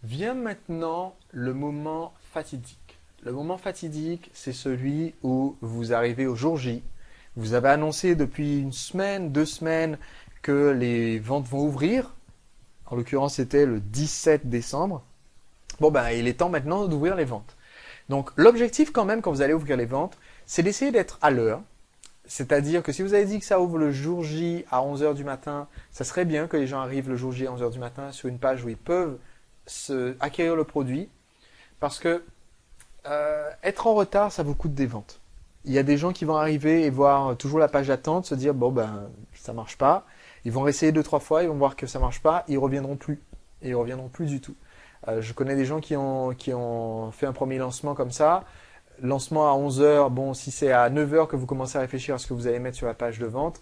Vient maintenant le moment fatidique. Le moment fatidique, c'est celui où vous arrivez au jour J. Vous avez annoncé depuis une semaine, 2 semaines que les ventes vont ouvrir. En l'occurrence, c'était le 17 décembre. Bon, ben, il est temps maintenant d'ouvrir les ventes. Donc, l'objectif quand même, quand vous allez ouvrir les ventes, c'est d'essayer d'être à l'heure. C'est-à-dire que si vous avez dit que ça ouvre le jour J à 11 heures du matin, ça serait bien que les gens arrivent le jour J à 11 heures du matin sur une page où ils peuvent acquérir le produit. Parce que être en retard, ça vous coûte des ventes. Il y a des gens qui vont arriver et voir toujours la page d'attente, se dire bon ben ça marche pas. Ils vont essayer 2, 3 fois, ils vont voir que ça marche pas, ils reviendront plus. Et ils reviendront plus du tout. Je connais des gens qui ont fait un premier lancement comme ça. Lancement à 11 heures, bon si c'est à 9 heures que vous commencez à réfléchir à ce que vous allez mettre sur la page de vente,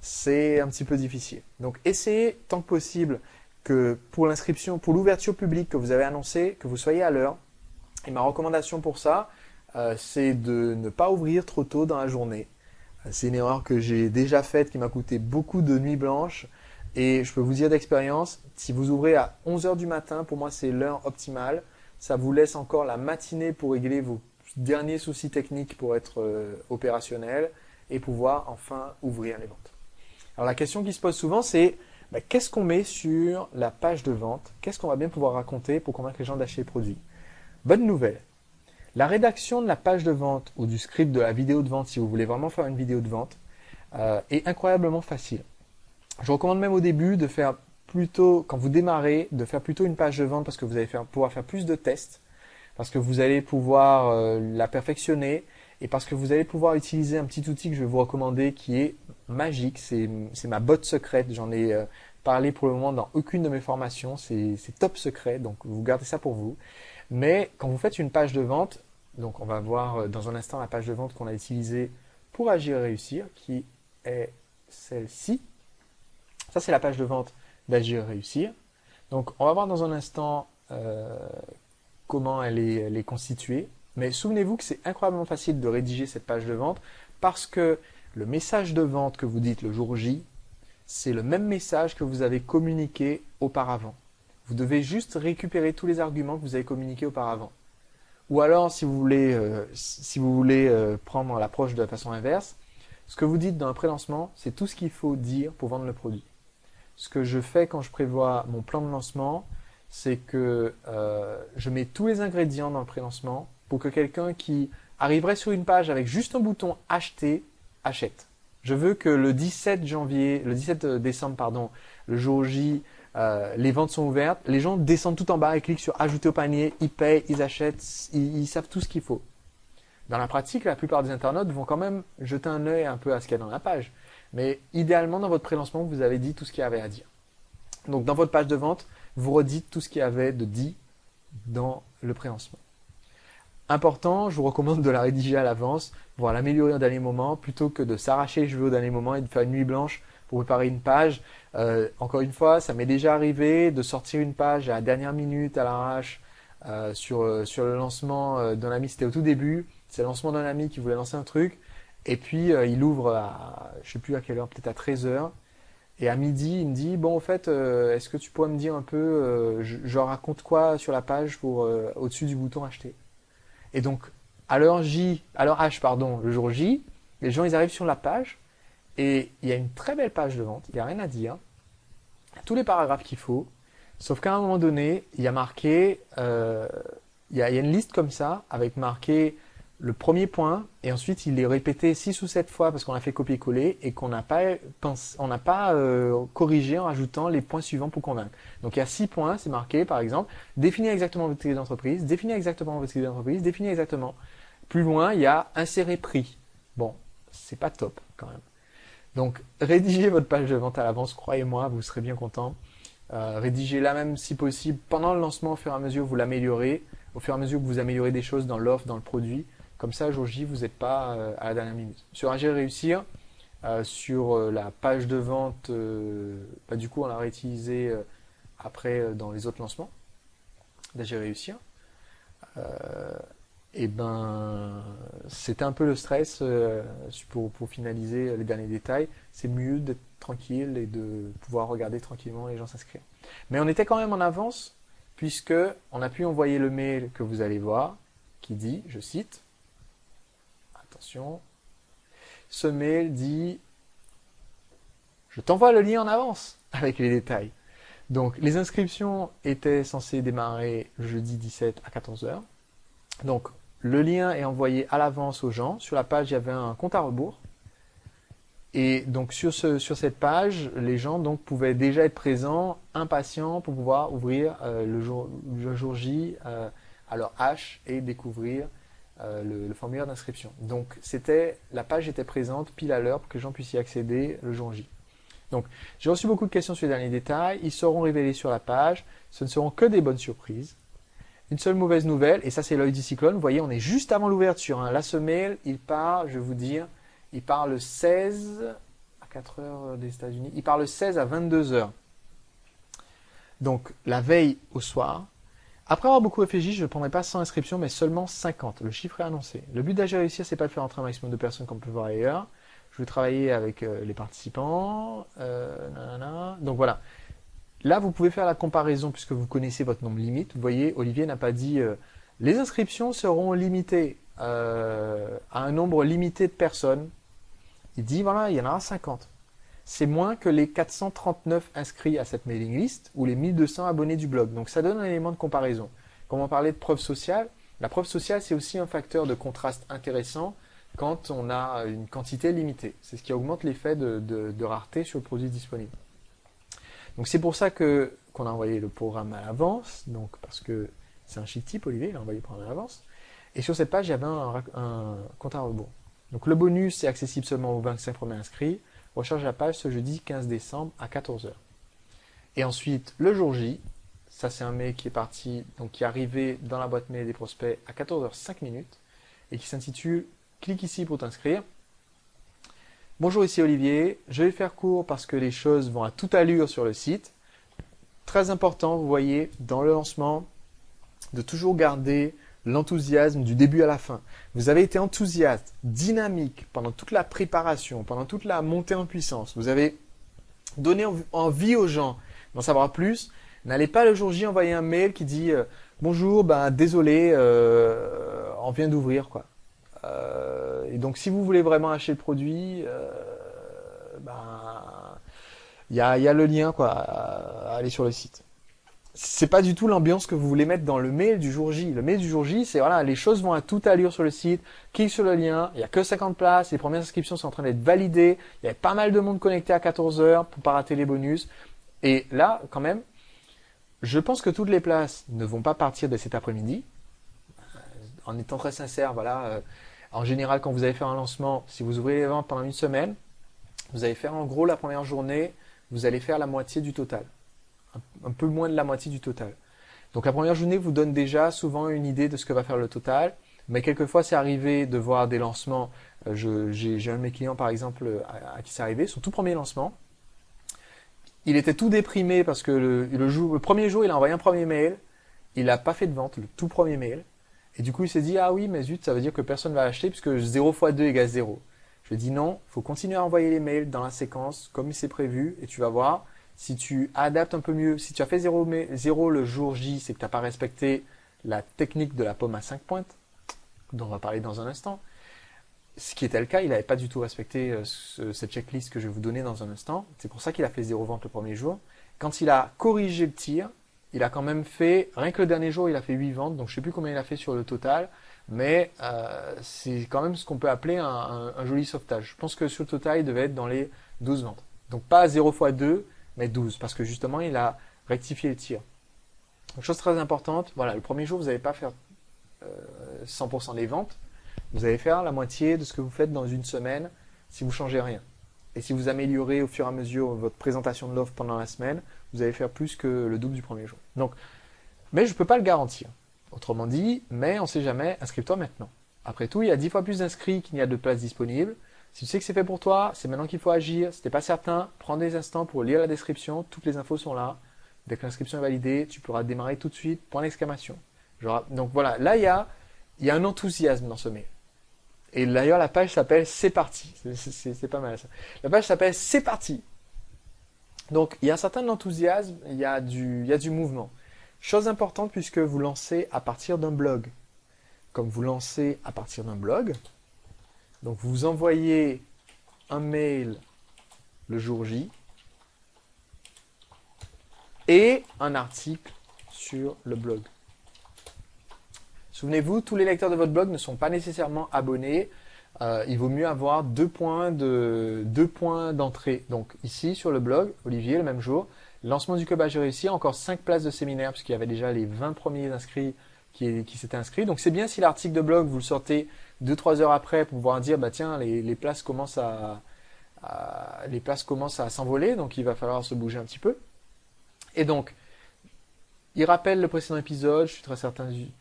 c'est un petit peu difficile. Donc essayez tant que possible que pour l'inscription, pour l'ouverture publique que vous avez annoncé, que vous soyez à l'heure. Et ma recommandation pour ça, c'est de ne pas ouvrir trop tôt dans la journée. C'est une erreur que j'ai déjà faite qui m'a coûté beaucoup de nuits blanches. Et je peux vous dire d'expérience, si vous ouvrez à 11 heures du matin, pour moi c'est l'heure optimale. Ça vous laisse encore la matinée pour régler vos derniers soucis techniques pour être opérationnel et pouvoir enfin ouvrir les ventes. Alors la question qui se pose souvent c'est qu'est-ce qu'on met sur la page de vente? Qu'est-ce qu'on va bien pouvoir raconter pour convaincre les gens d'acheter les produits? Bonne nouvelle, la rédaction de la page de vente ou du script de la vidéo de vente, si vous voulez vraiment faire une vidéo de vente, est incroyablement facile. Je recommande même au début de faire plutôt, quand vous démarrez, de faire plutôt une page de vente parce que vous allez pouvoir faire plus de tests, parce que vous allez pouvoir la perfectionner et parce que vous allez pouvoir utiliser un petit outil que je vais vous recommander qui est magique. C'est ma botte secrète. J'en ai parlé pour le moment dans aucune de mes formations. C'est top secret, donc vous gardez ça pour vous. Mais quand vous faites une page de vente, donc on va voir dans un instant la page de vente qu'on a utilisée pour Agir et Réussir, qui est celle-ci. Ça, c'est la page de vente d'Agir et Réussir. Donc on va voir dans un instant comment elle est constituée. Mais souvenez-vous que c'est incroyablement facile de rédiger cette page de vente parce que le message de vente que vous dites le jour J, c'est le même message que vous avez communiqué auparavant. Vous devez juste récupérer tous les arguments que vous avez communiqués auparavant. Ou alors, si vous voulez prendre l'approche de la façon inverse, ce que vous dites dans un pré-lancement, c'est tout ce qu'il faut dire pour vendre le produit. Ce que je fais quand je prévois mon plan de lancement, c'est que je mets tous les ingrédients dans le pré-lancement pour que quelqu'un qui arriverait sur une page avec juste un bouton acheter, achète. Je veux que le 17 décembre, pardon, le jour J, les ventes sont ouvertes, les gens descendent tout en bas et cliquent sur ajouter au panier, ils payent, ils achètent, ils savent tout ce qu'il faut. Dans la pratique, la plupart des internautes vont quand même jeter un œil un peu à ce qu'il y a dans la page. Mais idéalement, dans votre pré-lancement, vous avez dit tout ce qu'il y avait à dire. Donc dans votre page de vente, vous redites tout ce qu'il y avait de dit dans le pré-lancement. Important, je vous recommande de la rédiger à l'avance, pour l'améliorer au dernier moment, plutôt que de s'arracher les cheveux au dernier moment et de faire une nuit blanche pour préparer une page. Encore une fois, ça m'est déjà arrivé de sortir une page à la dernière minute, à l'arrache, sur le lancement d'un ami, c'était au tout début, c'est le lancement d'un ami qui voulait lancer un truc, et puis il ouvre à, je sais plus à quelle heure, peut-être à 13 heures. Et à midi, il me dit, bon, au fait, est-ce que tu pourrais me dire un peu, je raconte quoi sur la page pour au-dessus du bouton acheter? Et donc, à l'heure H, pardon, le jour J, les gens, ils arrivent sur la page et il y a une très belle page de vente, il n'y a rien à dire, il y a tous les paragraphes qu'il faut, sauf qu'à un moment donné, il y a marqué, il y a une liste comme ça avec marqué le premier point et ensuite il est répété 6 ou 7 fois parce qu'on a fait copier-coller et qu'on n'a pas, corrigé en rajoutant les points suivants pour convaincre. Donc il y a 6 points, c'est marqué par exemple, définir exactement votre idée d'entreprise, définir exactement votre idée d'entreprise, définir exactement. Plus loin, il y a insérer prix. Bon, c'est pas top quand même. Donc rédigez votre page de vente à l'avance, croyez-moi, vous serez bien content. Rédigez-la même si possible pendant le lancement, au fur et à mesure vous l'améliorez, au fur et à mesure que vous améliorez des choses dans l'offre, dans le produit. Comme ça, jour J, vous n'êtes pas à la dernière minute. Sur Agir et Réussir, sur la page de vente, du coup, on l'a réutilisé après dans les autres lancements d'Agir et Réussir. Et ben, c'était un peu le stress pour finaliser les derniers détails. C'est mieux d'être tranquille et de pouvoir regarder tranquillement les gens s'inscrire. Mais on était quand même en avance puisque on a pu envoyer le mail que vous allez voir, qui dit, je cite, attention, ce mail dit, je t'envoie le lien en avance avec les détails. Donc les inscriptions étaient censées démarrer le jeudi 17 à 14 heures. Donc le lien est envoyé à l'avance aux gens. Sur la page, il y avait un compte à rebours. Et donc sur cette page, les gens donc pouvaient déjà être présents, impatients pour pouvoir ouvrir le jour J à leur hache et découvrir le formulaire d'inscription. Donc la page était présente pile à l'heure pour que les gens puissent y accéder le jour J. Donc j'ai reçu beaucoup de questions sur les derniers détails, ils seront révélés sur la page, ce ne seront que des bonnes surprises. Une seule mauvaise nouvelle, et ça c'est l'œil du cyclone, vous voyez on est juste avant l'ouverture, hein. Là ce mail, il part, je vais vous dire, il part le 16 à 4 heures des États-Unis, il part le 16 à 22 heures. Donc la veille au soir. Après avoir beaucoup réfléchi, je ne prendrai pas 100 inscriptions, mais seulement 50. Le chiffre est annoncé. Le but d'Agir Réussir, c'est pas de faire entrer un maximum de personnes comme on peut voir ailleurs. Je vais travailler avec les participants. Donc voilà. Là, vous pouvez faire la comparaison puisque vous connaissez votre nombre limite. Vous voyez, Olivier n'a pas dit les inscriptions seront limitées à un nombre limité de personnes. Il dit voilà, il y en aura 50. C'est moins que les 439 inscrits à cette mailing list ou les 1200 abonnés du blog. Donc ça donne un élément de comparaison. Comme on parlait de preuve sociale, la preuve sociale c'est aussi un facteur de contraste intéressant quand on a une quantité limitée. C'est ce qui augmente l'effet de rareté sur le produit disponible. Donc c'est pour ça qu'on a envoyé le programme à l'avance, donc parce que c'est un chic type, Olivier, il a envoyé le programme à l'avance. Et sur cette page, il y avait un compte à rebours. Donc le bonus est accessible seulement aux 25 premiers inscrits. Recharge la page ce jeudi 15 décembre à 14 heures. Et ensuite, le jour J, ça c'est un mail qui est parti, donc qui est arrivé dans la boîte mail des prospects à 14h05 et qui s'intitule « Clique ici pour t'inscrire ». Bonjour, ici Olivier. Je vais faire court parce que les choses vont à toute allure sur le site. Très important, vous voyez, dans le lancement, de toujours garder l'enthousiasme du début à la fin. Vous avez été enthousiaste, dynamique pendant toute la préparation, pendant toute la montée en puissance. Vous avez donné envie aux gens d'en savoir plus. N'allez pas le jour J envoyer un mail qui dit bonjour, désolé, on vient d'ouvrir quoi. Et donc si vous voulez vraiment acheter le produit, il y a le lien quoi, à aller sur le site. C'est pas du tout l'ambiance que vous voulez mettre dans le mail du jour J. Le mail du jour J, c'est voilà, les choses vont à toute allure sur le site, clique sur le lien, il n'y a que 50 places, les premières inscriptions sont en train d'être validées, il y avait pas mal de monde connecté à 14 heures pour pas rater les bonus. Et là, quand même, je pense que toutes les places ne vont pas partir dès cet après-midi. En étant très sincère, voilà, en général, quand vous allez faire un lancement, si vous ouvrez les ventes pendant une semaine, vous allez faire en gros la première journée, vous allez faire la moitié du total. Un peu moins de la moitié du total. Donc la première journée vous donne déjà souvent une idée de ce que va faire le total, mais quelquefois c'est arrivé de voir des lancements. J'ai un de mes clients par exemple à qui c'est arrivé, son tout premier lancement. Il était tout déprimé parce que le premier jour il a envoyé un premier mail, il n'a pas fait de vente, le tout premier mail, et du coup il s'est dit ah oui mais zut ça veut dire que personne ne va acheter puisque 0 fois 2 égale 0. Je lui ai dit non, il faut continuer à envoyer les mails dans la séquence comme c'est prévu et tu vas voir. Si tu adaptes un peu mieux, si tu as fait 0 le jour J, c'est que tu n'as pas respecté la technique de la pomme à 5 pointes, dont on va parler dans un instant. Ce qui était le cas, il n'avait pas du tout respecté cette checklist que je vais vous donner dans un instant. C'est pour ça qu'il a fait 0 vente le premier jour. Quand il a corrigé le tir, il a quand même fait, rien que le dernier jour, il a fait 8 ventes, donc je ne sais plus combien il a fait sur le total, mais c'est quand même ce qu'on peut appeler un joli sauvetage. Je pense que sur le total, il devait être dans les 12 ventes. Donc pas 0 fois 2, mais 12, parce que justement, il a rectifié le tir. Donc, chose très importante, voilà, le premier jour, vous n'allez pas faire 100% des ventes, vous allez faire la moitié de ce que vous faites dans une semaine si vous ne changez rien. Et si vous améliorez au fur et à mesure votre présentation de l'offre pendant la semaine, vous allez faire plus que le double du premier jour. Donc, mais je ne peux pas le garantir. Autrement dit, mais on ne sait jamais, inscris-toi maintenant. Après tout, il y a 10 fois plus d'inscrits qu'il n'y a de places disponibles. Si tu sais que c'est fait pour toi, c'est maintenant qu'il faut agir. Si tu n'es pas certain, prends des instants pour lire la description. Toutes les infos sont là. Dès que l'inscription est validée, tu pourras démarrer tout de suite. Point d'exclamation. Donc voilà, là il y a un enthousiasme dans ce mail. Et d'ailleurs la page s'appelle C'est parti. C'est pas mal ça. La page s'appelle C'est parti. Donc il y a un certain enthousiasme, il y a du mouvement. Chose importante puisque vous lancez à partir d'un blog. Comme vous lancez à partir d'un blog, donc vous envoyez un mail le jour J et un article sur le blog. Souvenez-vous, tous les lecteurs de votre blog ne sont pas nécessairement abonnés. Il vaut mieux avoir deux points d'entrée. Donc ici sur le blog, Olivier, le même jour, lancement du club j'ai réussi, encore 5 places de séminaire puisqu'il y avait déjà les 20 premiers inscrits qui s'étaient inscrits. Donc c'est bien si l'article de blog, vous le sortez 2-3 heures après pour pouvoir dire, bah tiens, les places commencent à s'envoler, donc il va falloir se bouger un petit peu. Et donc, il rappelle le précédent épisode, je suis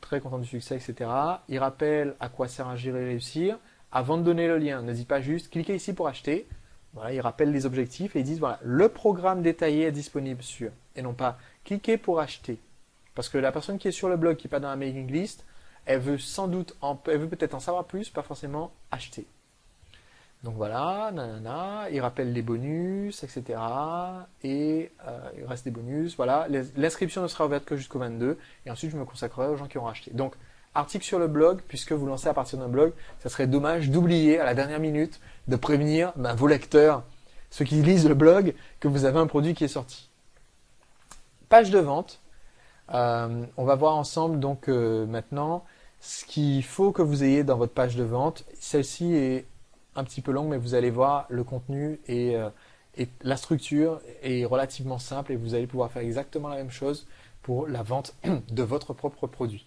très content du succès, etc. Il rappelle à quoi sert Agir et réussir. Avant de donner le lien, ne dit pas juste cliquez ici pour acheter. Voilà, il rappelle les objectifs et ils disent voilà, le programme détaillé est disponible sur. Et non pas cliquez pour acheter. Parce que la personne qui est sur le blog, qui n'est pas dans la mailing list, elle veut peut-être en savoir plus, pas forcément acheter. Donc voilà, nanana, il rappelle les bonus, etc. Et il reste des bonus. Voilà, l'inscription ne sera ouverte que jusqu'au 22. Et ensuite, je me consacrerai aux gens qui auront acheté. Donc, article sur le blog, puisque vous lancez à partir d'un blog, ça serait dommage d'oublier à la dernière minute de prévenir vos lecteurs, ceux qui lisent le blog, que vous avez un produit qui est sorti. Page de vente. On va voir ensemble donc maintenant ce qu'il faut que vous ayez dans votre page de vente. Celle-ci est un petit peu longue, mais vous allez voir le contenu et la structure est relativement simple et vous allez pouvoir faire exactement la même chose pour la vente de votre propre produit.